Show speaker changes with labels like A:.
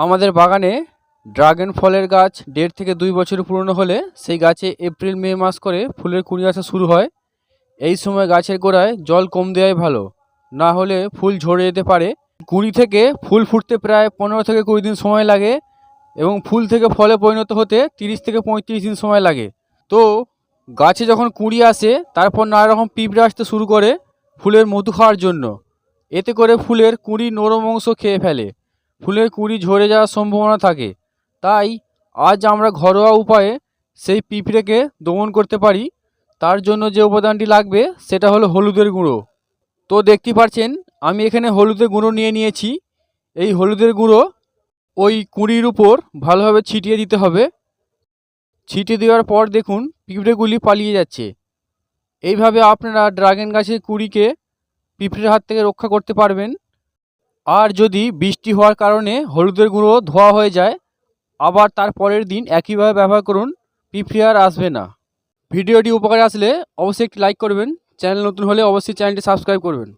A: আমাদের বাগানে ড্রাগন ফলের গাছ 1.5 থেকে 2 বছর পুরনো হলে সেই গাছে এপ্রিল মে মাস করে ফুলের কুঁড়ি আসা শুরু হয়। এই সময় গাছের গোড়ায় জল কম দেওয়াই ভালো, না হলে ফুল ঝরে যেতে পারে। কুঁড়ি থেকে ফুল ফুটতে প্রায় 15 থেকে 20 দিন সময় লাগে এবং ফুল থেকে ফলে পরিণত হতে 30 থেকে 35 দিন সময় লাগে। তো গাছে যখন কুঁড়ি আসে তারপর নানা রকম পিঁপড়ে আসতে শুরু করে ফুলের মধু খাওয়ার জন্য। এতে করে ফুলের কুঁড়ি নরম অংশ খেয়ে ফেলে, ফুলের কুঁড়ি ঝরে যাওয়ার সম্ভাবনা থাকে। তাই আজ আমরা ঘরোয়া উপায়ে সেই পিঁপড়েকে দমন করতে পারি। তার জন্য যে উপাদানটি লাগবে সেটা হলো হলুদের গুঁড়ো। তো দেখতে পাচ্ছেন আমি এখানে হলুদের গুঁড়ো নিয়ে নিয়েছি। এই হলুদের গুঁড়ো ওই কুঁড়ির উপর ভালোভাবে ছিটিয়ে দিতে হবে। ছিটিয়ে দেওয়ার পর দেখুন পিঁপড়েগুলি পালিয়ে যাচ্ছে। এইভাবে আপনারা ড্রাগন গাছের কুঁড়িকে পিঁপড়ের হাত থেকে রক্ষা করতে পারবেন। আর যদি বৃষ্টি হওয়ার কারণে হলুদের গুঁড়ো ধোয়া হয়ে যায়, আবার তার পরের দিন একইভাবে ব্যবহার করুন, পিঁপড়ে আর আসবে না। ভিডিওটি উপকারে আসলে অবশ্যই একটি লাইক করবেন, চ্যানেল নতুন হলে অবশ্যই চ্যানেলটি সাবস্ক্রাইব করবেন।